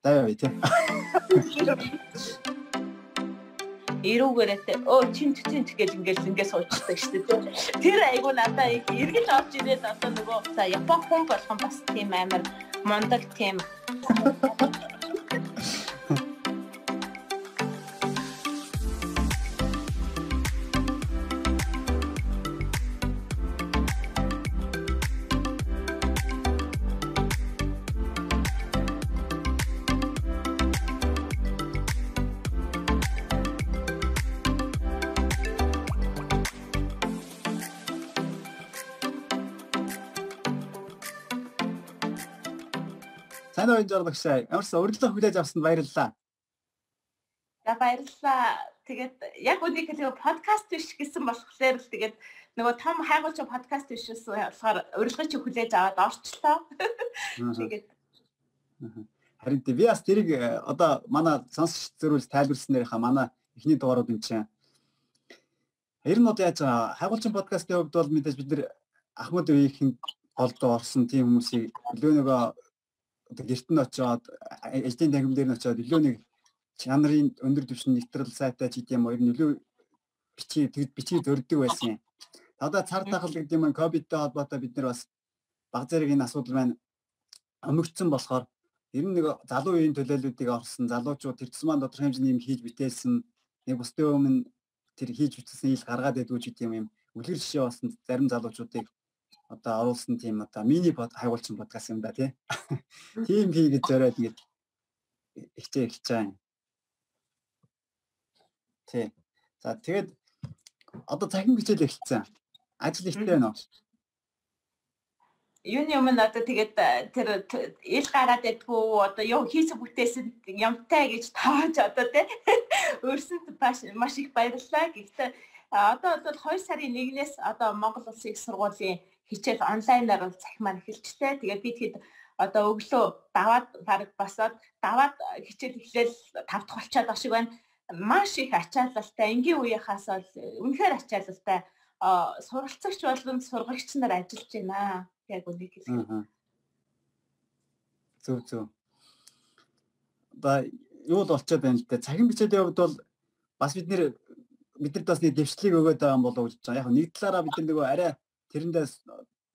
Таа бай тий. Ирүүгээрээ чинт гэж ингээд суучдаг шүү дээ. Тэр айгу надаа эргэж орж ирээд одоо нөгөө за Япон хүн болгон бас тийм амар мундаг тийм Сайн уу жаргалагчаа. Ямарсан урилга хүлээж авсанд баярлалаа. За баярлалаа. Тэгээд яг үнийг хэлээ подкаст биш гэсэн болохоор л тэгээд нөгөө том хайгуулч подкаст биш болохоор урилгыг чи хүлээж аваад орчлоо. Тэгээд харин би бас тэрийг одоо манай сонсогч зөрүүл тайлбарснарынхаа манай эхний дугаарууд юм чинь. Ер нь одоо яаж хайгуулчин подкастын хувьд бол мэдээж бид нэр Ахмад үеийнхэн голдоо орсон тийм хүмүүсийг илүү нөгөө одоо гэрт нь очиод эжлийн тангим дээр нь очиод илүү нэг чанарын өндөр түвшин нэвтрэл сайтай ч гэдэм юм илүү бичиг зөрдөг байсан юм. Одоо цар тахал гэдэг юм ковидтэй холбоотой бид нар бас баг зэрэг энэ асуудал маань өмөгцсөн болохоор ер нь нэг залуу үеийн төлөөллүүдийг орсон залуучууд тэр тус маань тодорхой хэмжээний юм хийж бүтээсэн нэг бусдын өмнө тэр хийж бүтээсэн ил гаргаад байдгүй ч гэдэг юм үлгэр жишээ болсон зарим залуучуудыг одоо оруулсан тийм одоо мини хайгуулчин подкаст юм да тий. Тийм хийж зориод ингэж эхэж байгаа. Тий. За тэгээд одоо цахим хичээл эхэлсэн. Ажил ихтэй байна уу? Юуны өмнө одоо тэгээд тэр ил гараад байдгүй одоо юу хийсэн бүтээсэн ямтай гэж тааж одоо тий өөрсөнд маш их баярлалаа. Гэхдээ одоо 2 сарын 1-ээс одоо Монгол Улсын их сургуулийн хичээл онлайнаар захимаар эхэлжтэй. Тэгээд би тэгэхэд одоо өглөө даваад баг басаад даваад хичээл эхлээл 5 дахь болчиход байгаа шиг байна. Маш их ачаалалтай энгийн үеийнхаас бол үнэхээр ачаалалтай суралцагч болон сургагч нар ажиллаж байна. Яг үнийг хэлэх. Зөв. Одоо юу л болчиход байна л дээ. Цахим хичээлийн хувьд бол бас биднэрт бас нэг дэвшлиг өгөөд байгаа юм болов уу гэж байна. Яг нэг талаараа бид нар нөгөө арай тэрэндээс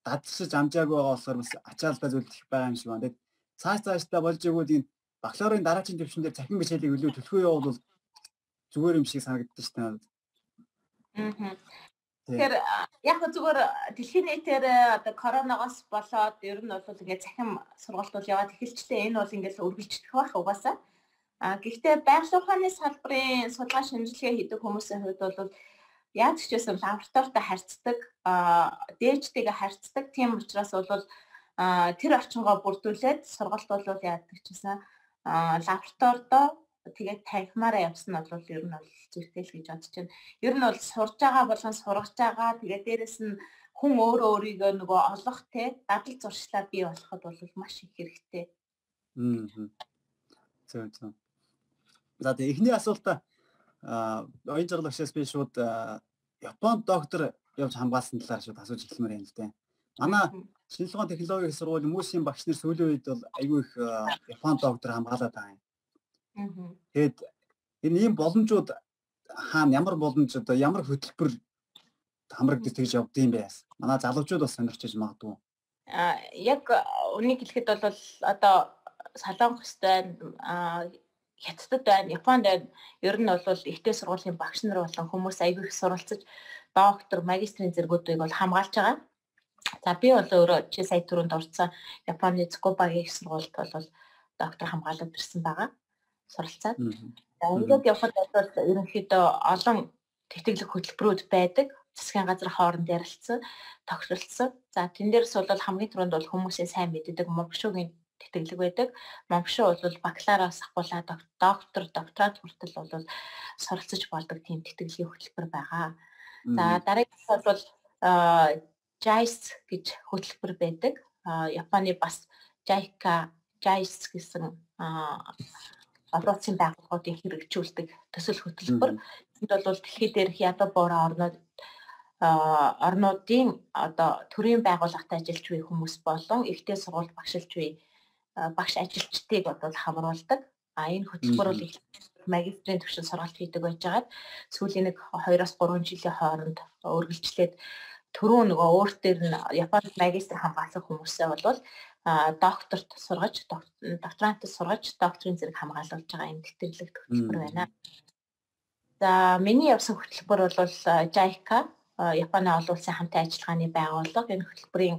дадсаж амжаагүй байгаа болохоор бас ачаалалтай зүйл их байгаа юм шиг байна. Тэгээд цаашдаа болж игүүд энэ бакалаврын дараагийн төвшин дээр цахим хичээлийг илүү төлхөө явуул зүгээр юм шиг санагддаг шүү дээ. Тэгэхээр яг зүгээр дэлхийн нийтээр одоо коронавигоос болоод ер нь бол ингээд захим сургалтууд яваад эхэлжлээ. Энэ бол ингээд үргэлжлэх байх угаасаа. Гэхдээ байгалийн ухааны салбарын судалгаа шинжилгээ хийдэг хүмүүсийн хувьд бол яаж ч гэсэн лабораторитой харьцдаг, дээжтэйгээ харьцдаг. Тийм учраас бол тэр орчингоо бүрдүүлээд сургалт бол яадаг ч гэсэн лабораторидоо тэгээд танхимаараа явсан нь бол ер нь бол зүйтэй л гэж бодож байна. Ер нь бол сурж байгаа болгон сургаж байгаа. Тэгээд дээрэс нь хүн өөрөө өөрийгөө нөгөө олох те дадал зуршлаа бий болоход бол маш их хэрэгтэй. Зөв. За тэгээд эхний асуултаа оюун жаргалагчаас би шууд Японд доктор явж хамгаалсан талаар шууд асууж эхлэмээр байна л дээ. Манай шинжилгээ технологийн сургуулийн хүмүүсийн багш нар сүүлийн үед бол айгүй их Японд доктор хамгаалаад байгаа юм. Тэгээд энэ ийм боломжууд хаана ямар боломж одоо ямар хөтөлбөр хамрагдаж тэгж явд юм бэ? Манай залуучууд бас сонирхож магадгүй. Яг үнийг хэлэхэд бол одоо Солонгостой Хятадд байна, Японд байна. Ер нь бол ихтэй сургуулийн багш нар болон хүмүүс аягүй их суралцаж доктор, магистрийн зэргүүдийг бол хамгаалж байгаа. За би бол өөрөө чи сая түрүүнд орсон Японы Цукубагийн их сургуульд бол доктор хамгаалаад ирсэн байгаа. Суралцаад. За ингээд явхад бол ерөнхийдөө олон тэтгэлэг хөтөлбөрүүд байдаг. Засгийн газрын хооронд ярилцсан, тохиролцсон. За тэн дээрс бол хамгийн түрүүнд бол хүмүүсийн сайн мэддэг Моншуугийн тэтгэлэг байдаг. Моншуу бол бакалавраас ахгуулаад докторат хүртэл бол суралцж болдог тийм тэтгэлгийн хөтөлбөр байгаа. За дараагийнх бол JICE гэж хөтөлбөр байдаг. Японы бас JICE гэсэн олон улсын байгууллагуудын хэрэгжүүлдэг төсөл хөтөлбөр. Энд бол дэлхийд дээрх ядуу буурай орнуудын одоо төрийн байгууллагатай ажиллаж буй хүмүүс болон ихтэй сургуульд багшилж буй багш ажилчдыг бодвол хамруулдаг. Энэ хөтөлбөр бол магистрийн түвшинд сургалт хийдэг байжгаад сүүлийн 2-3 жилийн хооронд үргэлжлээд түрүү нөгөө өөртөө нь Японд магистр хамгаалсан хүмүүсээ бол докторт сургаж, докторантд сургаж, докторийн зэрэг хамгаалуулж байгаа юм тэтгэлэг хөтөлбөр байна. За миний явсан хөтөлбөр бол JICA, Японы олон улсын хамтын ажиллагааны байгууллага. Энэ хөтөлбөрийн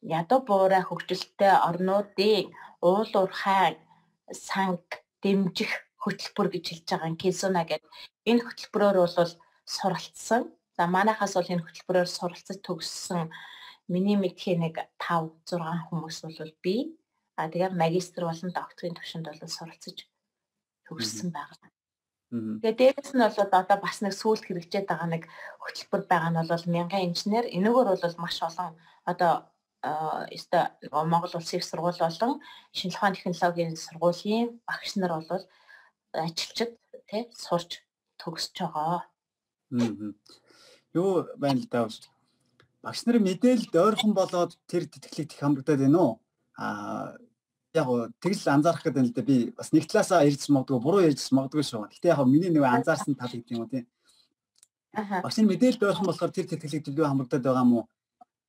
ядуу буурай хөгжилтэй орнуудын уул уурхай санг дэмжих хөтөлбөр гэж хэлж байгаа Кизуна гэдэг. Энэ хөтөлбөрөөр бол суралцсан. За манайхаас бол энэ хөтөлбөрөөр суралцаж төгссөн миний мэдхийн нэг 5-6 хүмүүс бол би. Тэгээд магистр болон докторийн түвшинд бол суралцаж төгссөн байгаа. Тэгээд дээрээс нь бол одоо бас нэг сүүлд хэрэгжээд байгаа нэг хөтөлбөр байгаа нь бол мянган инженер. Энэгээр бол маш олон одоо Монгол улсын их сургууль болон шинжлэх ухааны технологийн сургуулийн багш нар бол ажилчид тий сурч төгсөж байгаа. Юу байна л да. Багш нарын мэдээлэлд ойрхон болоод тэр тэтгэлэгт их хамрагдаад байна уу? Яг тэгэл анзаарах гэдэг юм л да. Би бас нэг талаасаа ярьж магадгүй, буруу ярьж магадгүй шүү. Гэтэ яг миний нэг анзаарсан тал гэдэг юм уу тий. Багш нарын мэдээлэлд ойрхон болохоор тэр тэтгэлэгт илүү хамрагдаад байгаа юм уу?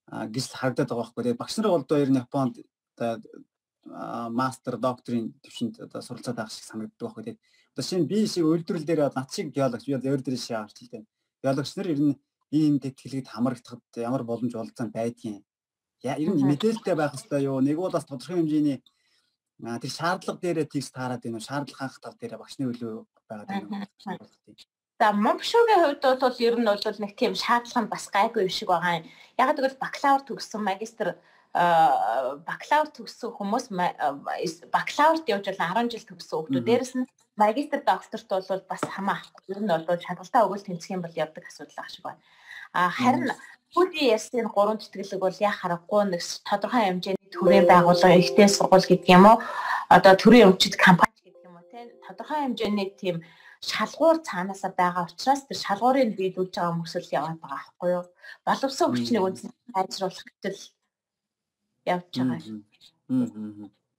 Гэж харагдаад байгаа байхгүй. Тэгээд багш нар бол одоо ер нь Японд мастер, докторийн төвшөнд одоо суралцаад байгаа шиг санагддаг байхгүй. Тэгээд одоо шинэ би шиг үйлдвэрлэл дээр над шиг геологч, би өөр дээр шиг авч хэлдэг. Геологч нар ер нь ийм тэтгэлэгт хамрагдахад ямар боломж олцсон байдгийг. Ер нь мэдээлэлтэй байх хэрэгтэй юу? Нэг бол бас тодорхой хэмжээний тэр шаардлага дээрээ тийс таарад байна уу? Шаардлага хангах тал дээр багшны хөлөө байгаад байна уу? За Монбшогийн хувьд бол ер нь бол нэг тийм шаардлага нь бас гайгүй юм шиг байгаа юм. Яг гэвэл бакалавр төгссөн, магистр бакалавр төгссөн хүмүүс бакалаврт явж бол 10 жил төгссөн хүмүүс. Дээрэс нь магистр докторт бол бас хамаахгүй. Ер нь бол шалгалтаа өгөл тэнцэх юм бол явдаг асуудал ах шиг байна. Харин UDS-ийн 3 тэтгэлэг бол яг харахгүй нэг тодорхой хэмжээний төрийн байгууллага, ихтэй сургууль гэдэг юм уу? Одоо төрийн өмчит компани гэдэг юм уу те? Тодорхой хэмжээний тийм шалгуур цаанаасаа байгаа учраас тэр шалгуурыг биелүүлж байгаа хүмүүс л яваад байгаа байхгүй юу? Боловсон хүчнийг үнэн сайжруулах гэтэл явж байгаа юм.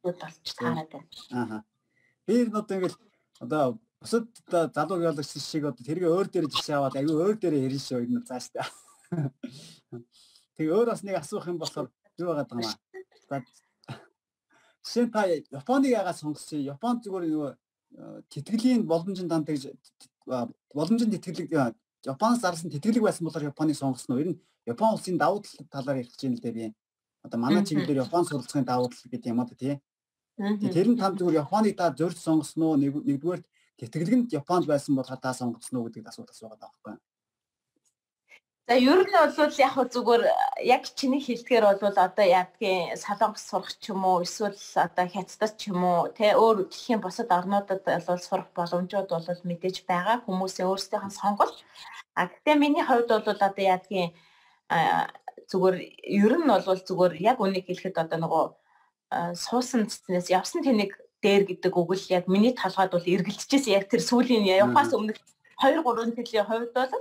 Болж таарад байна. Би ер нь одоо ингээл одоо бусад залуу геологч шиг одоо тэргээ өөр дээр жишээ аваад аюу өөр дээр ярина шүү ер нь цааш та. Тэгээ өөр бас нэг асуух юм болохоор юу байгаа юм аа. Жишээ та Японыг яагаад сонгосон? Японд зүгээр нөгөө тэтгэлийн боломжийн дан тэгж боломжийн тэтгэлэг Японоос зарласан тэтгэлэг байсан болохоор Японыг сонгосон уу? Ер нь Япон улсын давуу талаар ярих гэж юм л дээ би. Одоо манай чиглэлээр Япон суралцахын давуу тал гэдэг юм аа тий. Тэр нь танд зүгээр Японыг та зорж сонгосон уу? Нэгдүгээр тэтгэлгэнд Японд байсан бол та сонгоцсон уу гэдэг асуулт асуугаад байгаа байхгүй. За ер нь бол яг зүгээр яг чиний хэлдгээр бол одоо яадгийн Солонгос сурах ч юм уу эсвэл одоо Хятадд ч юм уу тэ өөр дэлхийн бусад орнуудад бол сурах боломжууд бол мэдээж байгаа хүмүүсийн өөрсдийнх нь сонголт. Гэхдээ миний хувьд бол одоо яадгийн зүгээр ер нь бол зүгээр яг үнийг хэлэхэд одоо нөгөө суусан цэцнээс явсан тэнэг дээр гэдэг үг л яг миний толгойд бол эргэлжижсэн яг тэр сүүлийн явахаас өмнөх 2-3 жилийн хувьд бол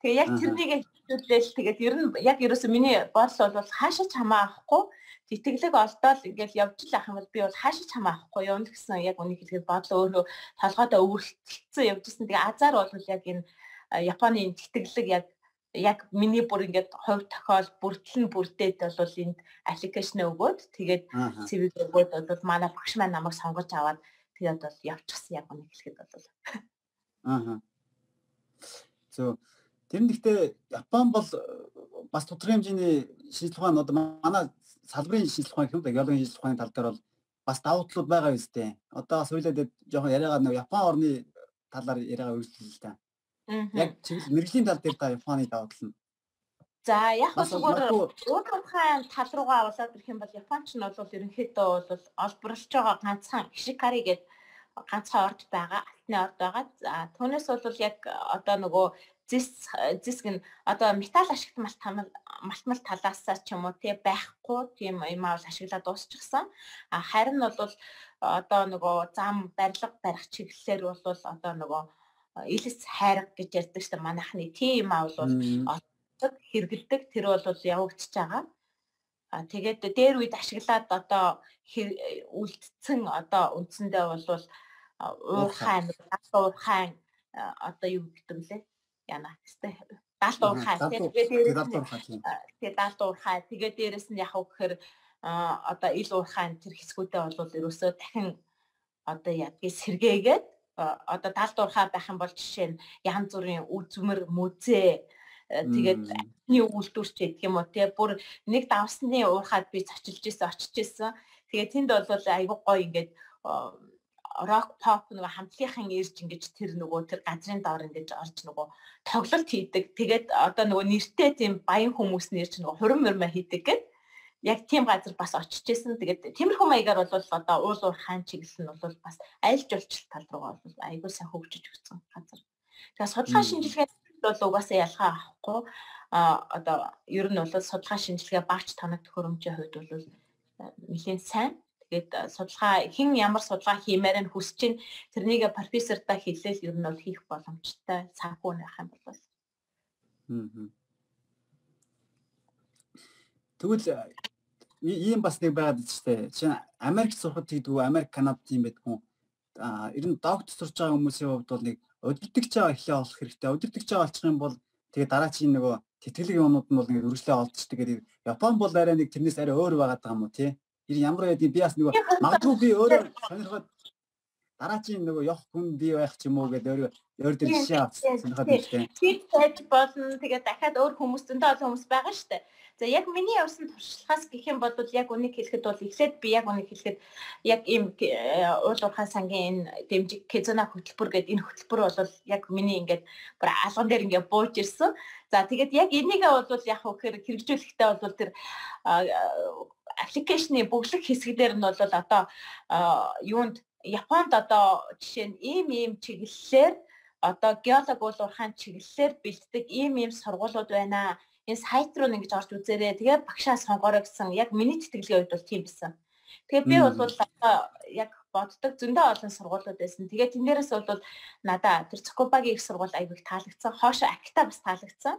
тэгээ яг тэрнийг хэлүүлээл тэгээд ер нь яг ерөөсөө миний бодол бол хаашаач хамаахгүй тэтгэлэг олдоод ингээл явж л ах юм бол би бол хаашаач хамаахгүй явна гэсэн яг үнийг хэлгээд бодлоо өөрөө толгойдоо өөрчлөлтсөн явжсэн. Тэгээ азар бол яг энэ Японы тэтгэлэг яг миний бүр ингээд хувь тохиол бүрдэл нь бүрдээд бол энд аппликейшн өгөөд тэгээд CV өгөөд бол манай багш маань намайг сонгож аваад тэгээд бол явчихсан яг үнийг хэлэхэд бол Тэр нь гэхдээ Япон бол бас тодорхой хэмжээний шинжлэх ухаан одоо манай салбарын шинжлэх ухаан гэх юм да геологийн шинжлэх ухааны тал дээр бол бас давуу талууд байгаа юм зү. Одоо бас хоёлаа жоохон яриагаа нэг Япон орны талаар яриагаа үргэлжлүүлээ л да. Яг чиглэл мэрэгжлийн тал дээр та Японы давуу тал нь. За яг зүгээр уурхайн тал руугаа аваад ирэх юм бол Японч нь бол ерөнхийдөө бол олборлож байгаа ганцхан Ишикари гэдэг ганцхан орд байгаа, алтны орд байгаа. За түүнээс бол яг одоо нөгөө зис гэн одоо металл ашигт малтмал талаасаа ч юм уу тий байхгүй тийм юм аа ашиглаад дуусчихсан. Харин бол одоо нөгөө зам барилга барих чиглэлээр бол одоо нөгөө илэс хайрга гэж ярьдаг шүү дээ манайхны тийм юм аа бол хэрэгэлдэг тэр бол явагдаж байгаа. Тэгээд дээр үед ашиглаад одоо үлдсэн одоо үндсэндээ бол уурхай уурхай одоо юу гэдэг вэ? Яна гэстэй даалт уурхай тэгээд даалт уурхай тэгээд дээрэс нь яг гэхээр одоо ил уурхай тэр хэсгүүдээ бол ерөөсөө дахин одоо ядгийг сэргээгээд одоо даалт уурхай байх юм бол жишээ нь янз бүрийн үзмэр мүзээ тэгээд үйлдвэрч гэдэг юм уу тий бүр нэг давсны уурхайд би очиж исэн тэгээд тэнд бол айгүй гоё ингээд рок pop нөгөө хамтлагийн ирж ингэж тэр газрын доор ингэж орж нөгөө тоглолт хийдэг тэгээд одоо нөгөө нэртэй тийм баян хүмүүс нэрч нөгөө хурим мөрмө хийдэг гэд яг тийм газар бас очиж исэн тэгээд тиймэрхүү маягаар бол одоо уул уурхайн чиглэл нь бол бас айлж олчлт тал руугаа бол айгүй сайн хөгжиж өгсөн газар. Тэгээд судалгаа шинжилгээ бол угаасаа ялгаа авахгүй одоо ер нь бол судалгаа шинжилгээ багц тоног төхөөрөмжийн хувьд бол нэлийн сайн. Тэгээд судалгаа хэн ямар судалгаа хиймээр нь хүсэж чинь тэрнийг профессортай хэлээл ер нь бол хийх боломжтой санхүү байх юм бол. Тэгвэл ийм бас нэг байгаад байна шүү дээ. Америкт сурахад тэгдэггүй, Америк, Канадад тийм байдгүй. Ер нь доктор сурч байгаа хүмүүсийн хувьд бол нэг удирдахч эхлээ олох хэрэгтэй. Удирдахч олчих юм бол тэгээ дараачийн нөгөө тэтгэлэг юмнууд нь бол нэг өргөжлөө олдчихдаг гэдэг. Япон бол арай нэг тэрнээс арай өөр байгаад байгаа юм уу тий? Ямар байдгийг би бас нөгөө магадгүй би өөрөө сонирхоод дараачийн нөгөө явах хүн бий байх ч юм уу гэдэг өөр дээр жишээ авсан сонирхоод байна. Тийм байж болно. Тэгээ дахиад өөр хүмүүс зөндөө олон хүмүүс байгаа шүү дээ. За яг миний явсан туршлагаас гэх юм бол яг үнийг хэлэхэд бол эхлээд би яг үнийг хэлэхэд яг ийм уул уурхай сангийн дэмжиг Кизуна хөтөлбөр гэдэг энэ хөтөлбөр бол яг миний ингээд бүр алган дээр ингээд бууж ирсэн. За тэгээд яг энийгээ бол яг хөөр хэрэгжүүлэхдээ бол тэр аппликейшны бүглэг хэсгээр нь бол одоо юунд Японд одоо жишээ нь ийм чиглэлээр одоо геолог уул уурхайн чиглэлээр бэлддэг ийм сургуулиуд байна. Энэ сайт руу ингэж орж үзээрэй. Тэгээд багшаа сонгоорой гэсэн яг миний тэтгэлгийн үед бол тийм байсан. Тэгээд би бол яг боддог зөндөө олон сургуулиуд байсан. Тэгээд тэндээрээс бол надаа тэр Цукубагийн их сургууль аяг таалагдсан. Хоошо Акита бас таалагдсан.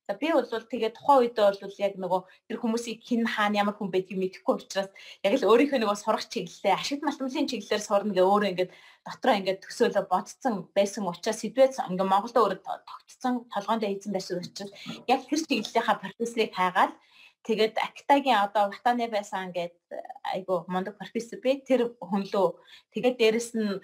За би бол тэгээд тухайн үедээ бол яг нөгөө тэр хүмүүсийг хэн хаана ямар хүн байдгийг мэдэхгүй учраас яг л өөрийнхөө нөгөө сурах чиглэлээ ашигт малтмлын чиглэлээр сурна гэ өөрөө ингээд дотроо ингээд төсөөлө бодцсон байсан учраас сэдвээ ингээд Монголд өөрөө тогтцсон толгоонд хийсэн байсан учраас яг тэр чиглэлийнхаа профессорыг хайгаад тэгээд Акитагийн одоо Ватаны байсан гэд айгу мундаг профессор би тэр хүнлөө тэгээд дээрэс нь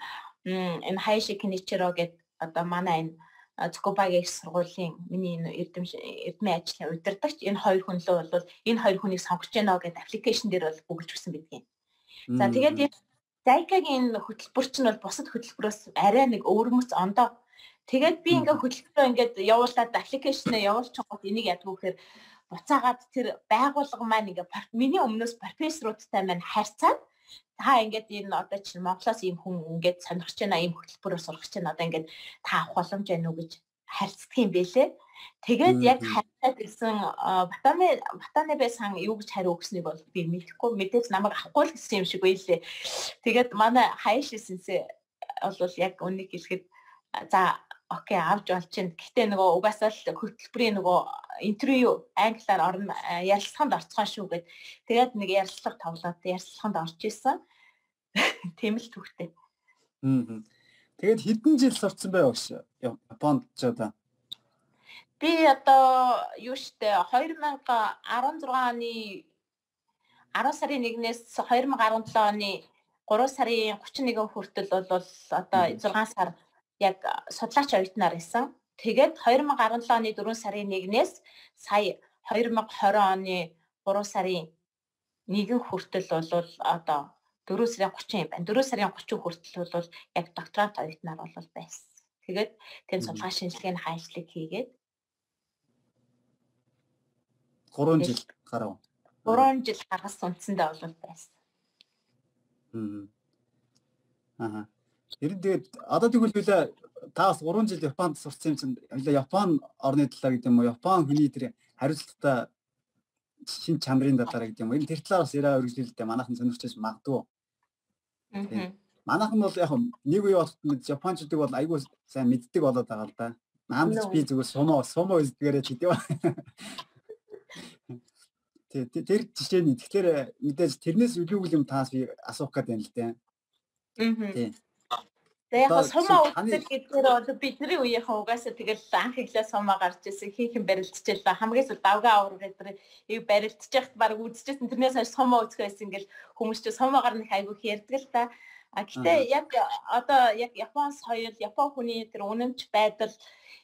энэ Хайши Киничиро гэд одоо манай энэ Цукубагийн сургуулийн миний эрдэмийн ажлын удирдагч энэ хоёр хүн л бол энэ хоёр хүнийг сонгож байна гэдэг аппликейшн дээр бол бүгэлж өгсөн бидгийг. За тэгээд Зайкагийн хөтөлбөр чинь бол бусад хөтөлбөрөөс арай нэг өвөрмөц ондоо. Тэгээд би ингээ хөтөлбөрөө ингээд явуулаад аппликейшнээ явуулчихгод энийг ядгүй гэхээр буцаагаад тэр байгууллага маань ингээ миний өмнөөс профессоруудтай маань харьцаад та ингээд энэ одоо чинь Монголоос ийм хүн ингээд сонирхож байна, ийм хөтөлбөрөөр сурах чинь одоо ингээд та авах боломж байна уу гэж харьцдаг юм бэлээ. Тэгээд яг харьцаад гэсэн Ватаны байсан юу гэж хариу өгснийг бол би мэдэхгүй, мэдээж намайг авахгүй л гэсэн юм шиг байлээ. Тэгээд манай Хайши сенсей бол яг үнийг хэлэхэд за окей авч болж чинь. Гэхдээ нөгөө угаасаа л хөтөлбөрийн нөгөө интервью англиар орно ярилцлаганд орцгоо шүү гэд. Тэгээд нэг ярилцлага тоглоод ярилцлаганд орж исэн. Тийм л түүхтэй. Тэгээд хэдэн жил сурцсан байв гэж Японд ч одоо. Би одоо юу штэ 2016 оны 10 сарын 1-ээс 2017 оны 3 сарын 31 хүртэл бол одоо 6 сар яг судлаач оюутнаар исэн. Тэгээд 2017 оны 4 сарын 1-ээс сая 2020 оны 3 сарын 1 хүртэл бол одоо 4 сарын 30 юм байна. 4 сарын 30 хүртэл бол яг докторант оюутнаар бол байсан. Тэгээд тэнд судалгаа шинжилгээний ажлыг хийгээд 3 жил гарав. 3 жил гаргас үндсэндээ бол байсан. Ер нь тэгээд одоо тэгвэл та бас 3 жил Японд сурсан юм чинь Япон орны талаар гэдэг юм уу? Япон хүний тэр хариуцлагатай шин чанарын талаар гэдэг юм уу? Энэ тэр талаар бас яриа өргөжлөлтэй манайхан сонирхож магадгүй. Манайхан бол яг нэг үе болтод Япончуудыг бол айгүй сайн мэддэг болоод байгаа л да. Наамд би зүгээр сумо үздэгээрээ ч гэдэг. Тэр жишээний тэгэхээр мэдээж тэрнээс илүү юм таас би асуух гээд байна л дээ. Тий. Тэгээ яг сумаа үздэг гэдгээр бол бидний үеийнхэн угаасаа тэгэл анх иглээ сумаа гарч ирсэн хийхэн барилдчихэл хамгийн сүүл давгаа авар гэдэг ийг барилдчих яхад баг үзчихсэн тэрнээс хойш сумаа үзэх байсан ингээл хүмүүс ч сумаагаар нэг айгүйх ярьдаг л та. Гэтэ яг одоо яг Япон соёл, Япон хүний тэр үнэмч байдал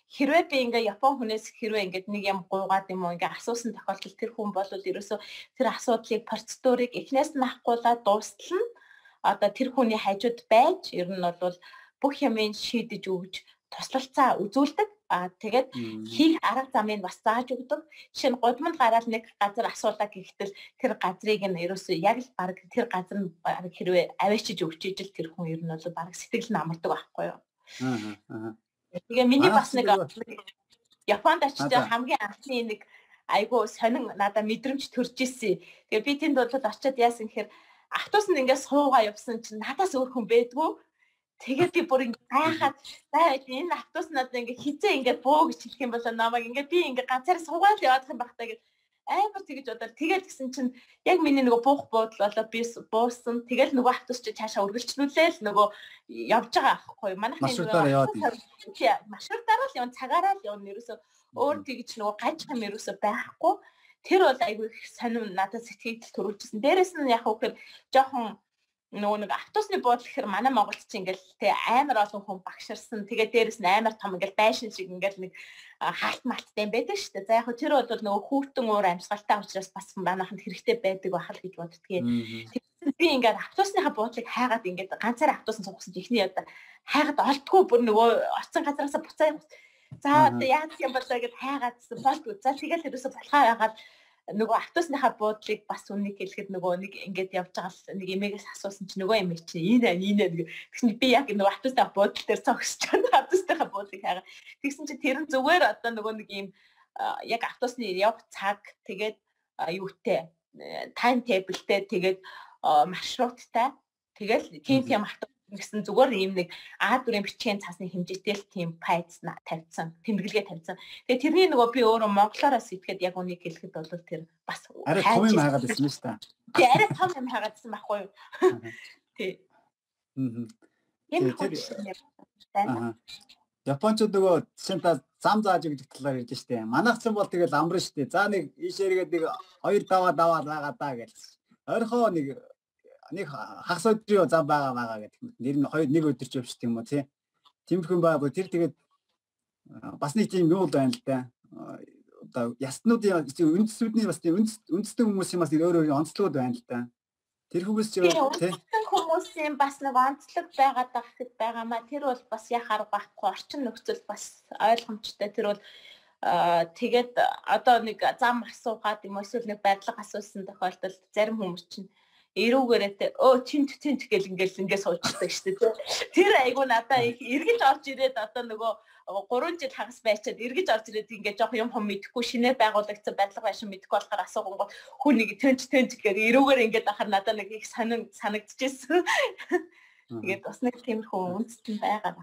хэрвээ би ингээ Япон хүнээс хэрвээ ингээд нэг юм гуугаад юм уу ингээ асуусан тохиолдолд тэр хүн бол ерөөсөө тэр асуудлыг процедурыг эхнээс нь авахгүйлаа дуустал нь одоо тэр хүний хажууд байж ер нь бол бүх юмыг шийдэж өгж туслалцаа үзүүлдэг. Тэгээд хийх арга замыг бас зааж өгдөг. Жишээ нь гудамд гараад нэг газар асуулаа гэхдээ тэр газрыг нь ерөөсөө яг л баг тэр газар нь хэрвээ аваачиж өгч ижил тэр хүн ер нь бол баг сэтгэл нь амардаг байхгүй юу. Тэгээ миний бас нэг Японд очиж хамгийн анхны нэг айгуу сонин надад мэдрэмж төрж ирсэн. Тэгээ би тэнд бол очиод яасан гэхээр автобусанд ингээд суугаа явсан чинь надаас өөр хүн байдгүй. Тэгээд би бүр ингээд гайхаад энэ автобус надад ингээд хизээ ингээд бөө гэж хэлэх юм бол намайг ингээд би ингээд ганцаараа суугаад явах юм багтаа гэж амар тэгэж бодоод тэгээд гисэн чинь яг миний нөгөө буух буудал болоо би буусан. Тэгэл нөгөө автобус чи цаашаа үргэлжлүүлээл нөгөө явж байгаа аахгүй. Манайхны нөгөө маршрутаараа л явна цагаараа л явна ерөөсөө өөр тэгэж нөгөө гаж хам ерөөсөө байхгүй. Тэр бол айгүй их сонирм надад сэтгэл төрүүлжсэн. Дээрээс нь яг үгээр жоохон нөгөө нэг автобусны буудлын гэхэр манай Монголд чи ингээл тэ амар олон хүн багширсан. Тэгээд дээрээс нь амар том ингээл байшин шиг ингээл нэг хаалт малттай байдаг шүү дээ. За яг тэр бол нөгөө хүүхдэн уур амьсгалтай учраас бас манайханд хэрэгтэй байдаг байхал гэж боддгийг. Тэгэхээр би ингээд автобусныхаа буудлыг хайгаад ингээд ганцаараа автобусанд суугсан ихний яда хайгаад олдгүй бүр нөгөө оцсон газараасаа буцаа. За одоо яаж юм бол гэд хайгаадсан болдгоо. За тэгэл ерөөсө болохоо яагаад нөгөө автобусныхаа буудлыг бас үннийг хэлэхэд нөгөө нэг ингээд явж байгаа л нэг эмээгээс асуусан чи нөгөө эмээ чи энэ тэгсэн би яг нөгөө автобусны буудлын дээр цогсож байгаа автобусныхаа буудлыг хайгаа. Тэгсэн чи тэр нь зүгээр одоо нөгөө нэг юм яг автобусны явах цаг тэгээд юутэй тайм тэйблтэй тэгээд маршруттай тэгэл тийм автобус гэсэн зүгээр ийм нэг А4-ийн бичгийн цаасны хэмжээтэй л тийм пайц тавьсан, тэмдэглэгээ тавьсан. Тэгээ тэрний нөгөө би өөрөө монголоор сэтгэхэд яг үнийг хэлэхэд бол тэр бас арай том юм хайгаад байсан шүү дээ. Тий, арай том юм хайгаадсан байхгүй юу? Тий. Япончууд нөгөө жишээ нь та зам зааж өгөх талаар ярьж штэ. Манайх ч бол тэгэл амрын штэ. За нэг ийшээгээд нэг 2 даваа байгаа даа гэж. Ойрхоо нэг хагас өдрийн зам байгаа гэдэг. Нэр нь 2 өдөр ч явчих юм уу тий. Тиймэрхүү байгаад тэр тэгээд бас нэг тийм юу байна л да. Одоо яснуудын үндэстнүүдний бас тийм үндэстэн хүмүүсийн бас өөр онцлогуд байна л да. Тэр хүмүүс ч тий хүмүүсийн бас нэг онцлог байгаад байгаа байгаамаа тэр бол бас яхаар байхгүй орчин нөхцөл бас ойлгомжтой тэр бол тэгээд одоо нэг зам асуугаад юм эсвэл нэг байдлага асуусан тохиолдолд зарим хүмүүс чинь эрүүгээрээ тэнт гэл ингээл суучдаг шүү дээ. Тэр айгу надаа их эргэж орж ирээд одоо нөгөө 3 жил хагас байчаад эргэж орж ирээд ингээд жоох юм мэдэхгүй шинээр байгуулагдсан байдлага байшин мэдэхгүй болохоор асуугонгод хүн нэг тэнт гэхээр эрүүгээр ингээд ахаар надаа нэг их санагдчихсэн. Тэгээд бас нэг тиймэрхүү үндэстэн байгаа.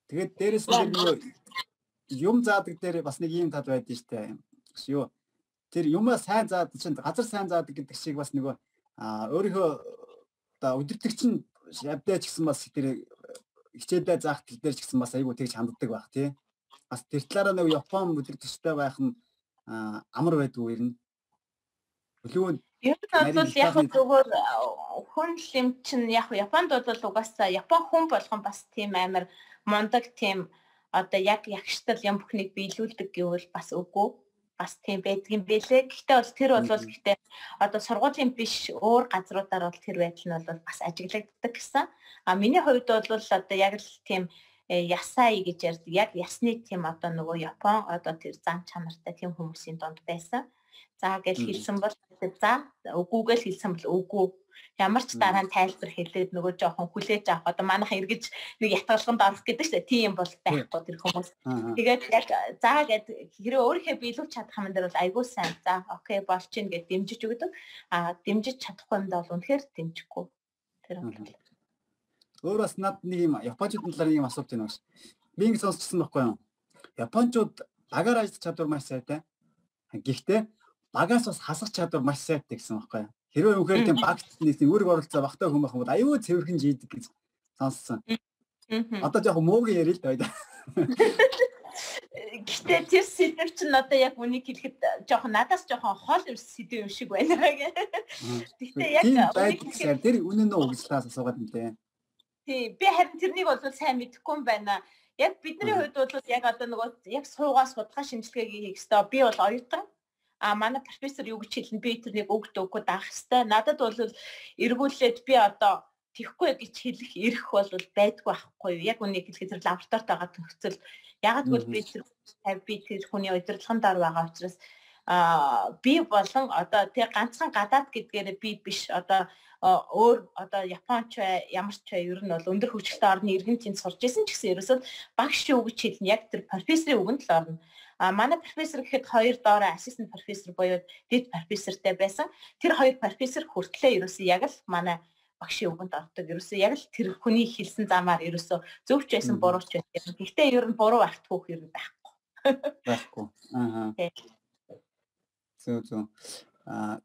Тэгээд дээрэс нь юм заадаг дээр бас нэг юм тал байдаг штэ. Юу тэр юмаа сайн заадаг чинь газар сайн заадаг гэдэг шиг бас нөгөө өөрийнхөө одоо өдөртөгч нь явдаач гэсэн бас тэр хичээлээ заах тал дээр ч гэсэн бас айгүй тэгж ханддаг байх тий. Бас тэр талаараа нэг Япон өдөртөгчтэй байх нь амар байдгүй юм. Өглөө ер нь бол яг зөвхөн хүн юм чинь яг Японд бол угаасаа Япон хүн болгон бас тийм амар мундаг тийм одоо яг ягштал юм бүхнийг биелүүлдэг гэвэл бас үгүй. Бас тийм байдгийн бэлээ. Гэхдээ бол тэр бол гэхдээ одоо сургуулийн биш өөр газруудаар бол тэр байдал нь бол бас ажиглагддаг гэсэн. Миний хувьд бол одоо яг л тийм ясаи гэж ярьдаг. Яг ясны тийм одоо нөгөө Япон одоо тэр зам чанартай тийм хүмүүсийн донд байсан. За гэж хэлсэн бол за үгүйгээл хэлсэн бол үгүй. Ямар ч дараа нь тайлбар хэлээд нөгөө жоохон хүлээж авах одоо манайхан эргэж нэг ятгалганд орох гэдэг чинь тийм бол байхгүй тэр хүмүүс. Тэгээд яг заа гэд хэрэг өөрийнхөө биелүүлж чадах юм дээр бол айгүй сайн. За окей болж чинь гэд дэмжиж өгдөг. Дэмжиж чадахгүй юм даа бол үнэхээр дэмжихгүй. Тэр бол. Өөр бас над нэг юм Япончуудын талаар нэг юм асуулт байна гэж. Би ингэ сонсчихсан байхгүй юу? Япончууд агаар ажиллах чадвар маш сайтай. Гэхдээ багаас бас хасах чадвар маш сайтай гэсэн байхгүй юу. Хэрвээ үнэхээр тийм багт нэг үүрэг оролцоо багтаа хүн байх юм бол аюу цэвэрхэн жийдэг гэж сонссон. Одоо яг муугийн ярил л да. Гэтэ тэр сэдв чинь одоо яг үнийг хэлэхэд жоохон надаас жоохон хол сэдв юм шиг байна гэх. Гэтэ яг тэр үнэн үү гэж таас асуугаад юм лээ. Тий, би харин тэрнийг бол сайн мэдэхгүй юм байна. Яг бидний хувьд бол яг одоо нөгөө яг суугаас судалгаа шинжилгээгээ хийх ёстой. Би бол оюутан. Манай профессор юу гэж хэлнэ? Би тэрнийг өгдөггүй даах ёстой. Надад бол эргүүлээд би одоо тийхгүй гэж хэлэх эрх бол байдгүй байхгүй юу? Яг үнийг хэлэхэд тэр лабораторид байгаа төгсөл яг л би тэр хүний удирдлагын дор байгаа учраас би болон одоо тэр ганцхан гадаад гэдгээрээ би биш одоо өөр одоо Японч ямар ч ер нь бол өндөр хөгжилтэй орны иргэн тэмд сурч исэн ч гэсэн ерөөсөө багш юу гэж хэлнэ яг тэр профессорын үгэнд л орно. Манай профессор гэхэд 2 доороо ассистент профессор буюу дэд профессортай байсан. Тэр 2 профессор хүртлээ ерөөсөө яг л манай багшийн үгэнд ордог. Ерөөсөө яг л тэр хүний хэлсэн замаар ерөөсөө зөвч байсан бурууч байсан. Гэхдээ ер нь буруу арт хөөх ер нь байхгүй. Байхгүй. Зөв.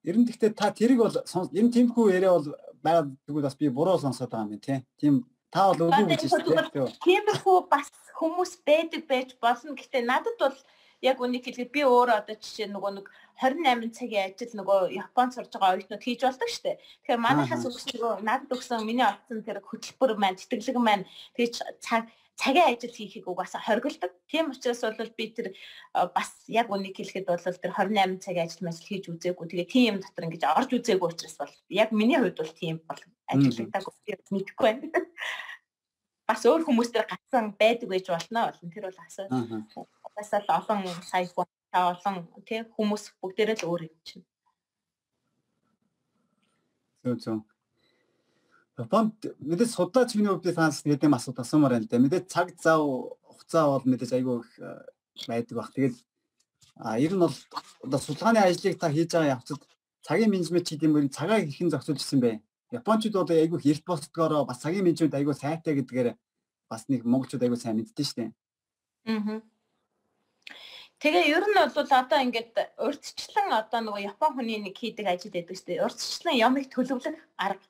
Ер нь гэхдээ та тэрийг бол ер нь тиймхүү яриа бол байгаад тэгвэл бас би буруу сонсоод байгаа юм тий. Тийм та бол үгүй гэж байна. Тиймэрхүү бас хүмүүс байдаг байж болно. Гэхдээ надад бол яг үнийг хэлэхэд би өөрөө одоо жишээ нөгөө нэг 28 цагийн ажил нөгөө Японд сурж байгаа оюутнууд хийж болдог шүү дээ. Тэгэхээр манайхаас өгсөн надад өгсөн миний олцсон тэр хөтөлбөр маань, тэтгэлэг маань тэгж цагийн ажил хийхийг угаасаа хоригддаг. Тийм учраас бол би тэр бас яг үнийг хэлэхэд бол тэр 28 цагийн ажил хийж үзээгүй. Тэгээ тийм юм дотор ингэж орж үзээгүй учраас бол яг миний хувьд бол тийм бол ажилладаг мэдэхгүй байна. Бас өөр хүмүүстээр гацсан байдаг байж болно. Тэр бол асуудал. Угаасаа л олон сая хүн олон тийм хүмүүс бүгдээрээ л өөр юм чинь. Зөв. Японд мэдээж судлаач миний хувьд таанаас нэг юм асуулт асуумаар байна л да. Мэдээж цаг зав хугацаа бол мэдээж айгүй их байдаг баг. Тэгээд ер нь бол одоо судалгааны ажлыг та хийж байгаа явцад цагийн менежмент хийх юм бол цагаа хэрхэн зохицуулж ирсэн бэ? Японочууд бол айгүй их эрт болцдгоороо бас цагийн менежмент айгүй сайтай гэдгээр бас нэг монголчууд айгүй сайн мэддэж штэ. Тэгээ ер нь бол одоо ингээд урьдчилан одоо нөгөө Япон хүний нэг хийдэг ажил байдаг штэ. Урьдчилан ямыг төлөвлөх арга.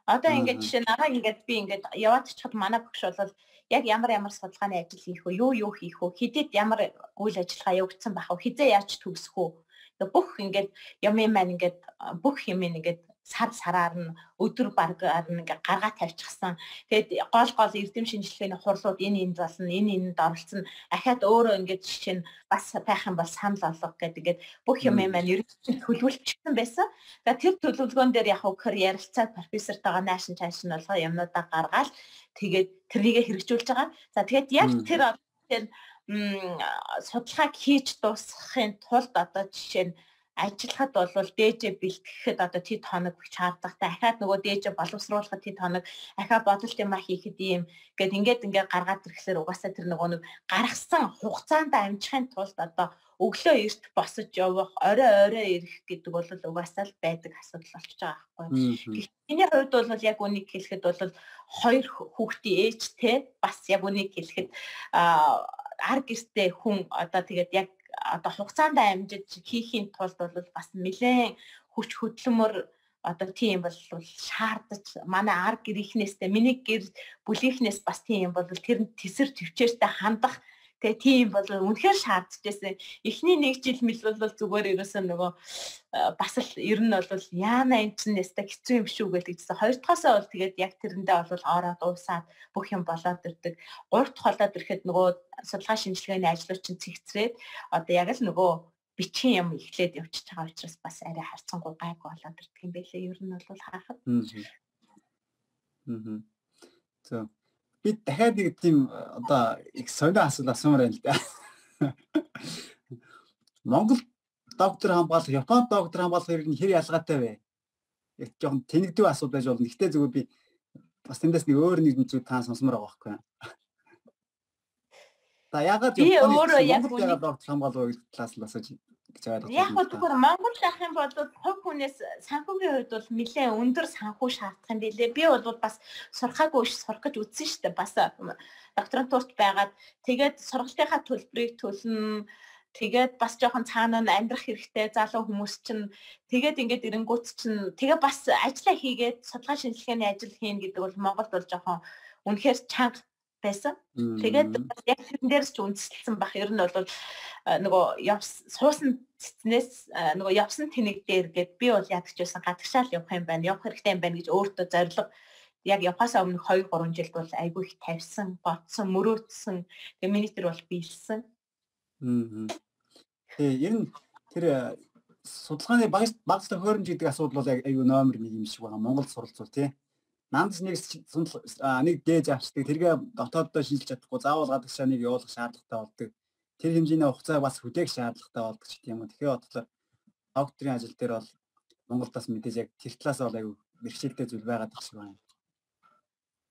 Одоо ингээд жишээ нараа ингээд би ингээд яваад очиход манай багш бол яг ямар судалгааны ажил хийх вэ? Юу хийх вэ? Хэдийд ямар үйл ажиллагаа явагдсан байх вэ? Хизээ яаж төгсөх вэ? Бүх ингээд юм маань ингээд бүх юм ингээд сараар нь өдөр баргаар нь ингээ гаргаа тавьчихсан. Тэгээд гол эрдэм шинжилгээний хурлууд энэ болно, энд оролцсон. Ахаад өөрөө ингээ жишээ нь бас байх юм бол санал олго гэдэг бүх юм маань ерөнхийдөө төлөвлөсөн байсан. За тэр төлөвлөгөөн дээр яг хөр ярилцаад профессортойгоо наашин чаашин болгоо юмнуудаа гаргаад тэгээд тэрийгэ хэрэгжүүлж байгаа. За тэгээд яг тэр судалгааг хийж дуусгахын тулд одоо жишээ нь ажиллахад бол дээжээ бэлтгэхэд одоо тэд хоног чаардах. Дахиад нөгөө дээжээ боловсруулахад тэд хоног ахаа бодолт юм хийхэд ийм ингээд гаргаад ирэхлээр угаасаа тэр нөгөө нэг гаргасан хугацаанд амжихын тулд одоо өглөө эрт босож явах, орой ирэх гэдэг бол угаасаа л байдаг асуудал болчихж байгаа байхгүй. Миний хувьд бол яг үнийг хэлэхэд бол 2 хүүхдийн ээжтэй бас яг үнийг хэлэхэд ар гэртэй хүн одоо тэгээд яг одоо хугацаанд амжиж хийхийн тулд бол бас нэлээд хүч хөдөлмөр одоо тийм бол шаардаж манай ар гэрийнхнээстэй миний гэр бүлийнхнээс бас тийм бол тэр тэсэр төвчээртэй хандах тэгээ тийм бол үнэхээр шаардж байсан. Эхний 1 жил мэл бол зүгээр ерөөсөө нөгөө бас л ер нь бол яана энэ чинь нэстэ хэцүү юм шүү гэж хэлсэн. 2 дахьаасаа бол тэгээд яг тэрэндээ бол ороод уусаад бүх юм болоод ирдэг. 3 дахь болоод ирэхэд нөгөө судалгаа шинжилгээний ажлууд чинь цэгцрээд одоо яг л нөгөө бичгийн юм эхлээд явчихж байгаа учраас бас арай харцангуй гайгүй болоод ирдэг юм байлээ. Ер нь бол харахад. За би дахиад нэг тийм одоо их сонио асуулт асуумаар байна л да. Монгол доктор хамгаалах, Японд доктор хамгаалах хэрэг нь хэр ялгаатай вэ? Яг жоохон тэнэгдэв асуулт байж болно. Гэхдээ зүгээр би бас тэндээс нэг өөр нэг зүйл та сонсомоор байгаа байхгүй. Та ягаад Японд доктор хамгаалах вэ гэдэг талаас нь асууж гэж байгаа. Яг бол зүгээр Монгол авах юм бол хувь хүнээс санхүүгийн хувьд бол нэлээд өндөр санхүү шаардах юм билээ. Би бол бас сурахаагүй сурах гэж үзсэн шүү дээ. Бас докторантурт байгаад тэгээд сургалтынхаа төлбөрийг төлнө. Тэгээд бас жоохон цаана нь амьдрах хэрэгтэй залуу хүмүүс чинь тэгээд ингээд ирэнгүүт чинь тэгээ бас ажиллаа хийгээд судалгаа шинжилгээний ажил хийн гэдэг бол Монголд бол жоохон үнэхээр чанга байсан. Тэгээд яг тэрэн дээрс ч үндэслэлсэн бах. Ер нь бол нөгөө суусан цэцнээс нөгөө явсан тэнэг дээр гээд би бол ядагч байсан гадагшаал явах юм байна. Явах хэрэгтэй юм байна гэж өөртөө зорилго яг явахаас өмнө 2-3 жилд бол айгүй их тавьсан, бодсон, мөрөөдсөн. Тэгээ миний тэр бол биелсэн. Тэгээ ер нь тэр судалгааны багц тохиромж гэдэг асуудал бол аюу номер 1 юм шиг байгаа. Монгол суралцвал тий. Нандс нэг дээж авчдаг. Тэргээ дотооддоо шилжиж чадахгүй заавал гадагшаа нэг явуулах шаардлагатай болдог. Тэр хэмжээний хугацаа бас хүлээх шаардлагатай болдог ч тийм үү. Тэгэхээр бодлоо докторийн ажил дээр бол Монголдас мэдээж яг тэр талаас бол аюу бэрхшээлтэй зүйл байгаад байгаа шиг байна.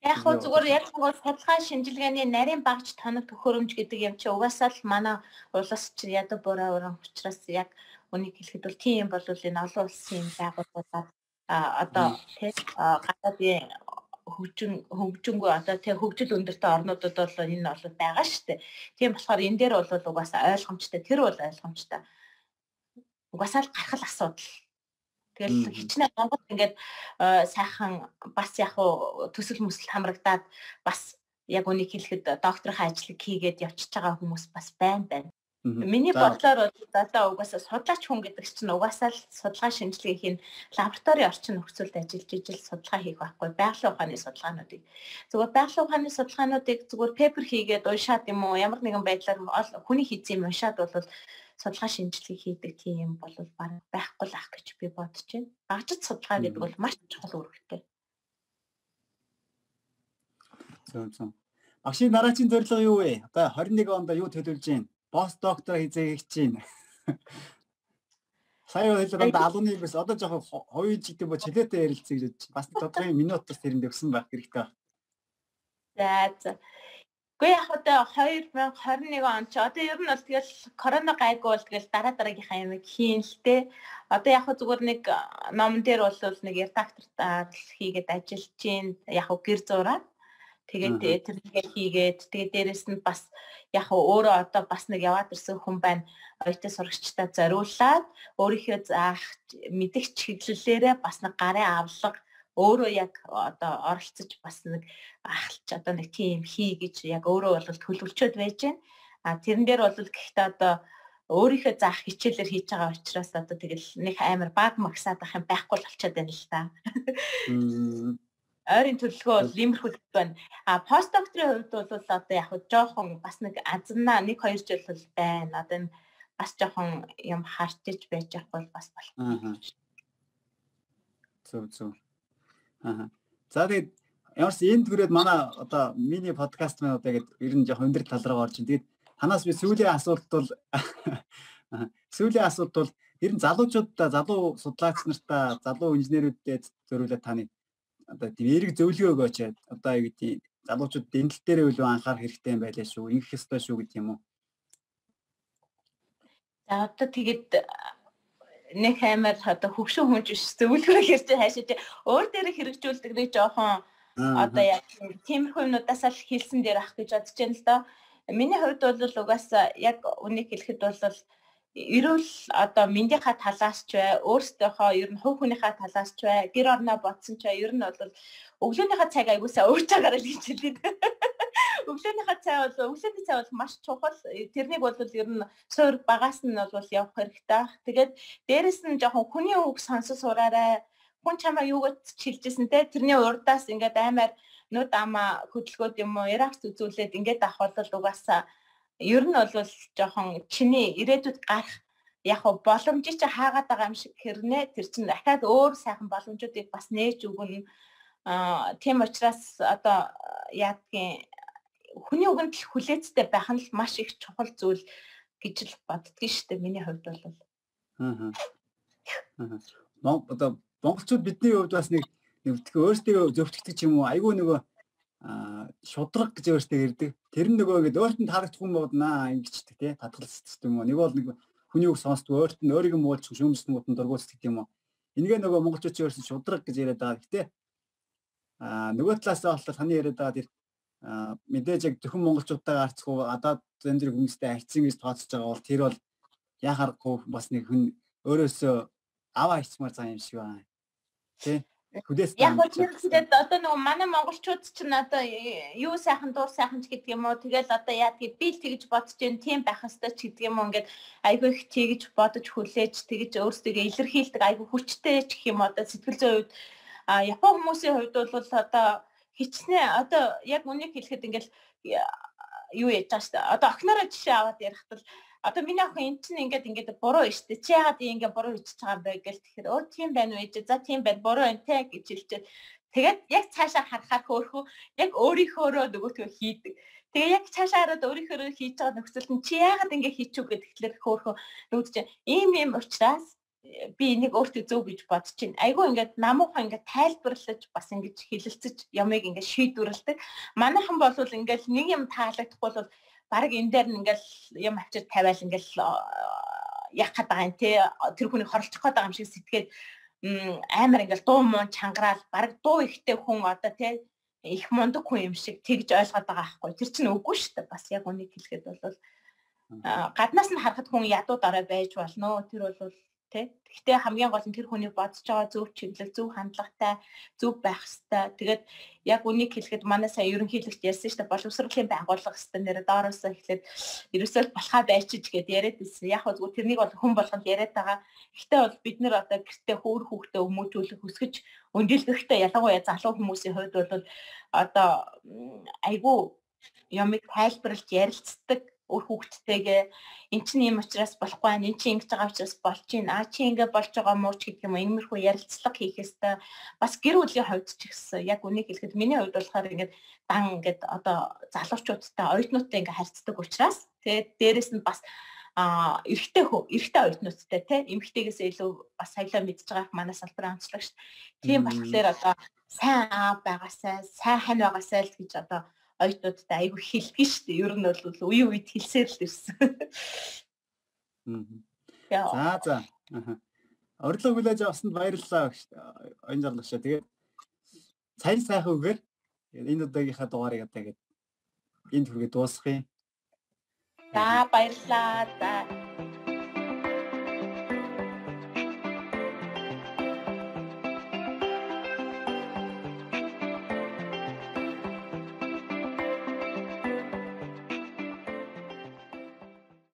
Яг хөө зүгээр яг нэг судалгаа шинжилгээний нарийн багж тоног төхөөрөмж гэдэг юм чи угаасаа л манай улс чи ядуу буруу учраас яг үнийг хэлэхэд бол тийм бол энэ олон улсын байгууллагууд одоо тий гадаадын хөгжингөө одоо тий хөгжил өндөртэй орнуудад бол энэ бол байгаа шүү дээ. Тийм болохоор энэ дээр бол угаасаа ойлгомжтой тэр бол ойлгомжтой. Угаасаа л гарах асуудал. Тэгэл хичнээн Монгол ингээд сайхан бас яг төсөл мөсөл хамрагдаад бас яг үнийг хэлэхэд докторийн ажлыг хийгээд явчихж байгаа хүмүүс бас байна. Миний бодлоор одоо угаасаа судлаач хүн гэдэг чинь угаасаа л судалгаа шинжилгээхийн лаборатори орчин нөхцөлд ажиллаж ижил судалгаа хийх байхгүй. Байгалийн ухааны судалгаануудыг зүгээр байгалийн ухааны судалгаануудыг зүгээр пепер хийгээд уншаад юм уу ямар нэгэн байдлаар хүний хийсэн юм уншаад бол судалгаа шинжилгээ хийдэг тийм бол баг байхгүй л ах гэж би бодож байна. Багжид судалгаа гэдэг бол маш чухал үүрэгтэй. Зөв. Багшийн дараагийн зорилго юу вэ? Одоо 21 онд юу төлөвлөж байна? Пост доктор хийж чинь. Сая хэлээд алууны бис одоо жоохон хоёул гэдэг бо чөлөөтэй ярилцъя гэж бас тодорхой минутаас тэрэнд өгсөн байх хэрэгтэй. За. Гэхдээ яг одоо 2021 он ч одоо ер нь бол тэгэл корона гайгүй бол тэгэл дараагийнхаа юм хийн л дээ. Одоо яг зүгээр нэг номон дээр бол нэг редактортай хийгээд ажиллаж чинь яг гэр зураад тэгээд тэрнийгээ хийгээд тэгээд дээрэс нь бас яг өөрөө одоо бас нэг яваад ирсэн хүн байна. Оюутан сурагчтай зориулаад өөрийнхөө заах мэдгч чиглэлээрээ бас нэг гарын авлага өөрөө яг одоо оролцож бас нэг ахалч одоо нэг тийм хий гэж яг өөрөө бол төлөвлөчөөд байж байна. Тэрэн дээр бол гэхдээ одоо өөрийнхөө заах хичээлээр хийж байгаа учраас одоо тэгэл нэг амар баг магсаад ах юм байхгүй л болчиход байна л та. Ойрын төлөвлөгөө бол иймэрхүү байна. Пост докторийн хувьд бол одоо яг жоохон бас нэг азнаа 1-2 жил бол байна. Одоо бас жоохон юм харчиж байж ах бол бас болох. Зөв. За тэгээд ямарс энд хүрээд манай одоо мини подкаст маань одоо яг ер нь жоохон өндөр тал руу орж ин. Тэгээд танаас би сүүлийн асуулт бол ер нь залуу судлаач нартаа, залуу инженерүүдэд зориулаад таны одоо тийм эерэг зөвлөгөө өгөөч. Одоо юу гэдэг залуучууд дэндэл дээрээ үлээ анхаарах хэрэгтэй юм байлаа шүү. Ингэх ёстой шүү гэдэг юм уу? За одоо тэгээд нэг амар одоо хөвшин хүнж биш зөвлөгөө хэрэг хаашаа өөр дээрээ хэрэгжүүлдэг нэг жоохон одоо яг тиймэрхүү юмнуудаас л хэлсэн дээр ах гэж бодож байна л доо. Миний хувьд бол угаасаа яг үнийг хэлэхэд бол эрүүл одоо мэндийнхаа талаас ч бай, өөрсдийнхөө ер нь хувь хүнийхээ талаас ч бай, гэр орноо бодсон ч бай, ер нь бол өглөөнийхөө цаг аягуулсаа өөрч байгаарай гэж хэлээд. Өглөөнийхөө цай бол маш чухал. Тэрнийг бол ер нь суур багаас нь бол явах хэрэгтэй. Тэгээд дээрэс нь жоохон хүний үг сонсож сураарай. Хүн чамаа юугаар чилжсэн те тэрний урдаас ингээд амар нүд амаа хөдөлгөөд юм уу ярагц үзүүлээд ингээд авах бол угаасаа ер нь бол жоохон чиний ирээдүйд гарах яг боломжийг чи хаагаад байгаа юм шиг хэрнээ тэр чинь дахиад өөр сайхан боломжуудыг бас нээж өгнө. Тийм учраас одоо яадгийн хүний үгэнд л хүлээцтэй байх нь л маш их чухал зүйл гэж л боддгийн шүү дээ миний хувьд бол. Одоо монголчууд бидний хувьд бас нэг өөрсдөө зөвтгдөг ч юм уу айгүй нөгөө шудраг гэж өөртөө ирдэг. Тэр нь нөгөө гээд өөртөө харагдах хүн боднаа ингэчдэг тий татгалцдаг юм уу. Нэг бол нэг хүний үг сонсдог өөртөө өөрийг нь муулж шүүмжлэнгүүд нь дургуутдаг юм уу. Энийгээ нөгөө монголчууд ч өөрсдөө шудраг гэж яриад байгаа. Гэтэ нөгөө талаасаа бол таны яриад байгаа тэр мэдээж яг зөвхөн монголчуудтайгаа харьцах уу гадаад зэндрэг хүмүүстэй харьцсан гэж тооцож байгаа бол тэр бол яхахгүй бас нэг хүн өөрөөсөө аваа хийцмаар зам юм шиг байна. Тэ? Хүлээс яг үчирчтэй одоо нөгөө манай монголчууд ч н одоо юу сайхан дуу сайхан ч гэдэг юм уу. Тэгэл одоо яадгийг би л тэгж бодож जैन тийм байх хэвээр ч гэдэг юм уу. Ингээд айгүй их тэгж бодож хүлээж тэгж өөрсдөө илэрхийлдэг айгүй хүчтэй ч гэх юм одоо сэтгэл зүйн хувьд Япон хүмүүсийн хувьд бол одоо хичнээн одоо яг үнийг хэлэхэд ингээл юу яаж байгаа шүү дээ. Одоо охинороо жишээ аваад ярих тал одоо миний охин эн чинь ингээд буруу шүү дээ. Чи яагаад ингээд буруу хийчихэж байгаа юм бэ гэл тэгэхээр өө тийм байна уу ээж. За тийм байна. Буруу энэ те гэж хэлчихээд тэгээд яг цаашаа харахаар хөөхөө яг өөрийнхөөрөө нөгөөтгөө хийдэг. Тэгээ яг цаашаа хараад өөрийнхөөрөө хийж байгаа нөхцөлд нь чи яагаад ингээд хийчихв гэдгээр хөөхөө нөгөөд чинь ийм учраас би энийг өөртөө зөв гэж бодож чинь. Айгүй ингээд намуухан ингээд тайлбарлаж бас ингэж хэлэлцэж ямыг ингээд шийдвэрлэдэг. Манайхан бол ингээд нэг юм таалагдахгүй бол баг энэ дээр нь ингээл юм авчир тавиал ингээл яах гээд байгаа юм те тэр хүнийг хорлцох гээд байгаа юм шиг сэтгээд амар ингээл дуу муу чангараал баг дуу ихтэй хүн одоо те их мундаг хүн юм шиг тэгж ойлгоод байгаа байхгүй тэр чинь үгүй шүү дээ бас яг үнийг хэлэхэд бол гаднаас нь харахад хүн ядуу дараа байж болно тэр бол тэ гэхдээ хамгийн гол нь тэр хүний бодож байгаа зөв чиглэл зөв хандлагатай зөв байх хэвээр тэгээд яг үнийг хэлэхэд манай сая ерөнхийлөгч ярьсан шүү дээ боловсролын байгууллага хэвээр нэрээ доороосоо эхлээд ерөөсөө болохаа байчиж гэд яриад байсан яг зөв тэрнийг бол хүн болгонд яриад байгаа гэхдээ бол бид нэр одоо гэртээ хөөр хүүхдээ өмөөжүүлэх хүсгэж өндөөлгөхтэй ялангуяа залуу хүмүүсийн хувьд бол одоо айгүй ямыг тайлбарлаж ярилцдаг өөр хүүхдтэйгээ эн чинь юм учраас болохгүй байна. Эн чинь ингэж байгаа учраас болж байна. Чи ингэ болж байгаа муу ч гэдэг юм уу. Иймэрхүү ярилцлага хийх ёстой. Бас гэр бүлийн хувьд ч гэсэн яг үнийг хэлэхэд миний хувьд болохоор ингээд дан ингээд одоо залуучуудтай оюутнуудтай ингээд харьцдаг учраас тэгээд дээрэс нь бас эрэгтэй оюутнуудтай тийм эмэгтэйгээс илүү бас саялаа мэдж байгаа манай салбарын онцлогч. Тийм болохоор одоо сайн аа байгаасай, сайн хань байгаасай л гэж одоо оюутнуудтай айгүй хэлдэг шүү дээ. Ер нь бол үе үед хэлсээр л ирсэн. За. Урилга хүлээж авсанд баярлалаа. Оюун зарлагчаа. Тэгээд сайхан үгээр энэ удаагийнхаа дугаарыг одоо ингэж энд хүргээ дуусгая. За баярлалаа. За